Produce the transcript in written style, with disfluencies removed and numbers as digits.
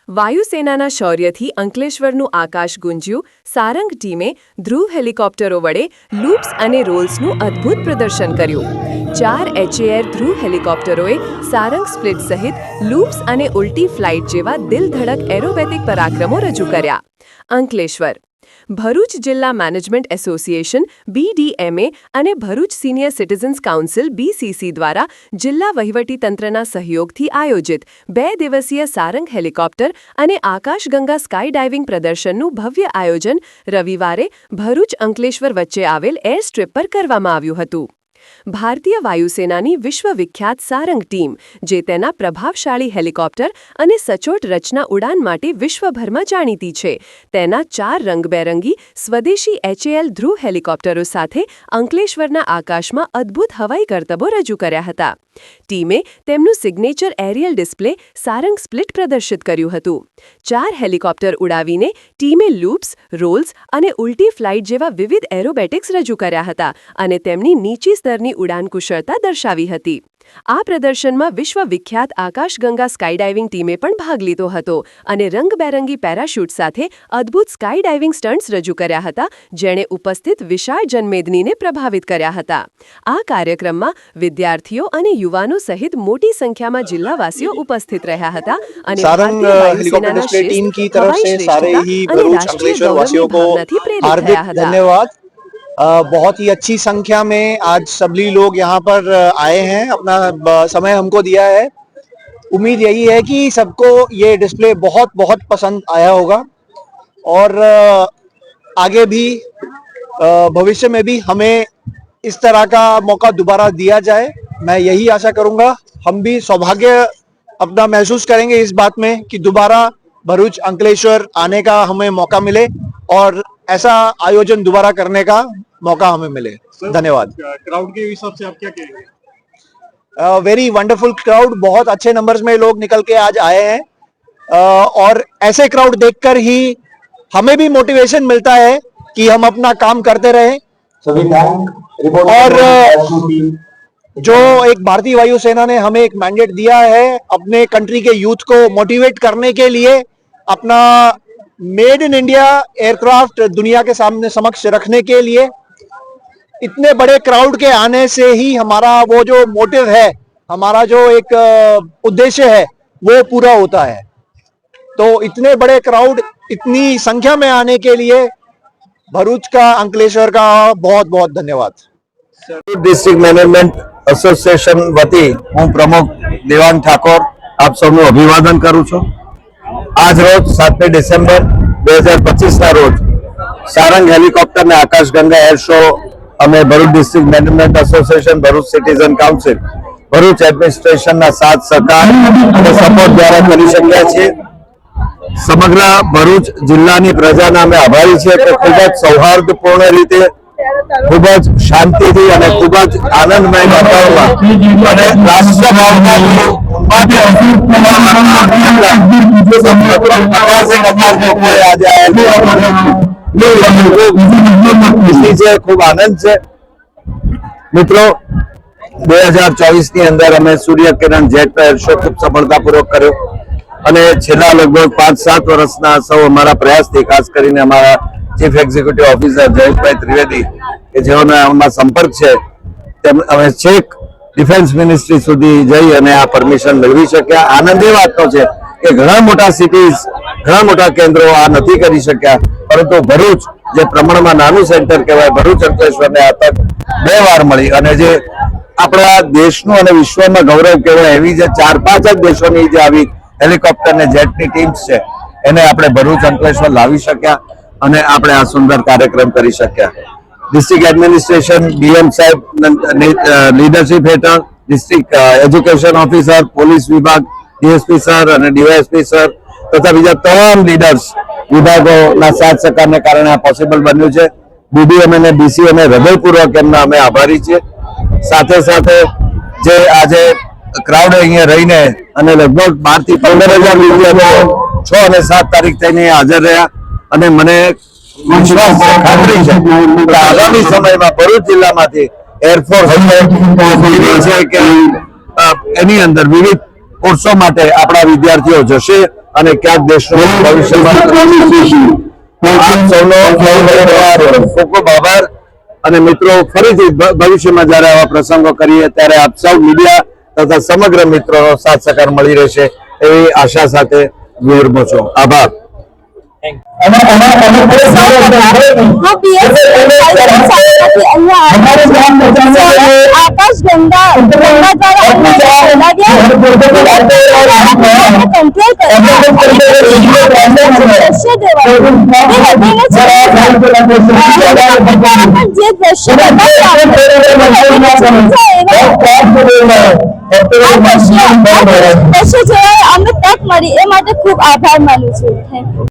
વાયુસેનાના શૌર્યથી અંકલેશ્વરનું આકાશ ગુંજ્યું. સારંગ ટીમે ધ્રુવ હેલિકોપ્ટરો વડે લૂપ્સ અને રોલ્સનું અદ્ભુત પ્રદર્શન કર્યું. 4 HAR ધ્રુવ હેલિકોપ્ટરોએ સારંગ સ્પ્લિટ સહિત લૂપ્સ અને ઉલટી ફ્લાઇટ જેવા દિલધડક એરોબેટિક પરાક્રમો રજૂ કર્યા. અંકલેશ્વર ભરૂચ જિલ્લા મેનેજમેન્ટ એસોસિએશન BDMA અને Bharuch senior citizens council BCC દ્વારા જિલ્લા વહીવટીતંત્રના સહયોગથી આયોજિત 2 દિવસીય સારંગ હેલિકોપ્ટર અને આકાશગંગા સ્કાય ડાઇવિંગ પ્રદર્શનનું ભવ્ય આયોજન રવિવારે ભરૂચ અંકલેશ્વર વચ્ચે આવેલ એર સ્ટ્રીપ પર કરવામાં આવ્યું હતું. ભારતીય વાયુસેનાની વિશ્વવિખ્યાત સારંગ ટીમ, જે તેના પ્રભાવશાળી હેલિકોપ્ટર અને સચોટ રચના ઉડાન માટે વિશ્વભરમાં જાણીતી છે, તેના 4 રંગબેરંગી સ્વદેશી HAL ધ્રુવ હેલિકોપ્ટરો સાથે અંકલેશ્વરના આકાશમાં અદ્ભુત હવાઈ કરતબો રજૂ કર્યા હતા. ટીમે તેમનું signature aerial display Sarang split પ્રદર્શિત કર્યું હતું. 4 હેલિકોપ્ટર ઉડાવીને ટીમે લૂપ્સ, રોલ્સ અને ઉલટી ફ્લાઇટ જેવા વિવિધ એરોબેટિક્સ રજૂ કર્યા હતા અને તેમની નીચી સ્તરની ઉડાન કુશળતા દર્શાવી હતી. આ પ્રદર્શનમાં વિશ્વવિખ્યાત આકાશગંગા સ્કાયડાઇવિંગ ટીમે પણ ભાગ લીધો હતો અને રંગબેરંગી પેરાશૂટ સાથે અદ્ભુત સ્કાય ડાઇવિંગ સ્ટન્ટ્સ રજૂ કર્યા હતા, જેણે ઉપસ્થિત વિશાળ જનમેદનીને પ્રભાવિત કર્યા હતા. આ કાર્યક્રમમાં વિદ્યાર્થીઓ અને યુવાનો સહિત મોટી સંખ્યામાં જિલ્લાવાસીઓ ઉપસ્થિત રહ્યા હતા અને सारंग हेलीकॉप्टर डिस्प्ले टीम की तरफ से सारे ही भरूच अंकलेश्वर वासियों को हार्दिक धन्यवाद. बहुत ही अच्छी संख्या में आज सभी लोग यहाँ पर आए हैं, अपना समय हमको दिया है. उम्मीद यही है कि सबको ये डिस्प्ले बहुत बहुत पसंद आया होगा और आगे भी भविष्य में भी हमें इस तरह का मौका दोबारा दिया जाए. मैं यही आशा करूँगा. हम भी सौभाग्य अपना महसूस करेंगे इस बात में कि दोबारा भरूच अंकलेश्वर आने का हमें मौका मिले और ऐसा आयोजन दोबारा करने का मौका हमें मिले. धन्यवाद. क्राउड के हिसाब से आप क्या कहेंगे? Very wonderful crowd. बहुत अच्छे नंबर्स में लोग निकल के आज आए हैं और ऐसे क्राउड देखकर ही हमें भी मोटिवेशन मिलता है कि हम अपना काम करते रहें. और जो एक भारतीय वायुसेना ने हमें एक मैंडेट दिया है अपने कंट्री के यूथ को मोटिवेट करने के लिए, अपना मेड इन इंडिया एयरक्राफ्ट दुनिया के सामने समक्ष रखने के लिए, इतने बड़े क्राउड के आने से ही हमारा वो जो मोटिव है, हमारा जो एक उद्देश्य है, वो पूरा होता है. तो इतने बड़े क्राउड इतनी संख्या में आने के लिए भरूच का, अंकलेश्वर का बहुत बहुत धन्यवाद. डिस्ट्रिक्ट मैनेजमेंट एसोसिएशन वती हूँ प्रमुख देवांग ठाकोर आप सबનું અભિવાદન કરું છું. આજ રોજ 7 ડિસેમ્બર 2025 ના રોજ સારંગ હેલિકોપ્ટર ને આકાશગંગા એર શો અમે Bharuch district management association, Bharuch citizen council, Bharuch administration ના સાથ સહકાર અને સપોર્ટ દ્વારા કરી શક્યા છીએ. સમગ્ર ભરૂચ જિલ્લાની પ્રજાના અમે આભારી છીએ કે ખૂબ જ સૌહાર્દપૂર્ણ રીતે, ખૂબ જ શાંતિથી અને ખૂબ જ આનંદમય વાતાવરણમાં અને રાષ્ટ્રભાવનાથી ખૂબ આનંદ છે. મિત્રો, 2024 ની અંદર અમે સૂર્ય કિરણ જેટ એર શો ખૂબ સફળતાપૂર્વક કર્યો અને છેલ્લા લગભગ 5-7 વર્ષના સૌ અમારા પ્રયાસથી, ખાસ કરીને અમારા chief executive officer Jayeshbhai Trivedi કે જેઓનો આમાં સંપર્ક છે, તેમ અમે છેક ડિફેન્સ મિનિસ્ટ્રી સુધી જઈ અને આ પરમિશન મેળવી શક્યા. આનંદ એ વાતનો છે કે ઘણા મોટા સિટીઝ, ઘણા મોટા કેન્દ્રો આ નથી કરી શક્યા, પરંતુ ભરૂચ જે પ્રમાણમાં નાનું સેન્ટર કહેવાય, ભરૂચ અંકલેશ્વરને આ તક 2 વાર મળી અને જે આપણા દેશનું અને વિશ્વમાં ગૌરવ કહેવાય એવી જે 4-5 જ દેશોની જે આવી હેલિકોપ્ટર ને જેટની ટીમ્સ છે, એને આપણે ભરૂચ અંકલેશ્વર લાવી શક્યા અને આપણે આ સુંદર કાર્યક્રમ કરી શક્યા. ડિસ્ટ્રિક્ટ એડમિનિસ્ટ્રેશન DM સાહેબ લીડરશિપ હેઠળ ડિસ્ટ્રિક્ટ એજ્યુકેશન ઓફિસર, પોલીસ વિભાગ, DSP સર અને DYSP સર તથા બીજા તમામ લીડર્સ વિભાગોના સાથ સહકારને કારણે આ પોસિબલ બન્યું છે. BDM અને BCM હૃદયપૂર્વક એમના અમે આભારી છીએ. સાથે સાથે જે આજે ક્રાઉડ અહીંયા રહીને અને લગભગ 12 થી 15,000 વિદ્યાર્થીઓ 6 અને 7 તારીખ થઈને હાજર રહ્યા અને મને વિશ્વાસ છે, ખાતરી છે કે આગામી સમયમાં ભરૂચ જિલ્લામાંથી એરફોર્સ છે કે એની અંદર વિવિધ કોર્સો માટે આપણા વિદ્યાર્થીઓ જશે અને ક્યાંક દેશનું ભવિષ્યમાં આપ સૌનો ખૂબ ખૂબ આભાર. અને મિત્રો, ફરીથી ભવિષ્યમાં જ્યારે આવા પ્રસંગો કરીએ ત્યારે આપ સૌ મીડિયા તથા સમગ્ર મિત્રોનો સાથ સહકાર મળી રહેશે એવી આશા સાથે વિરમું છું. આભાર. આકાશ ગંગા દ્વારા કંટ્રોલ જે દ્રશ્ય જોવા અમને તક મળી એ માટે ખૂબ આભાર માનું છું. Thank you.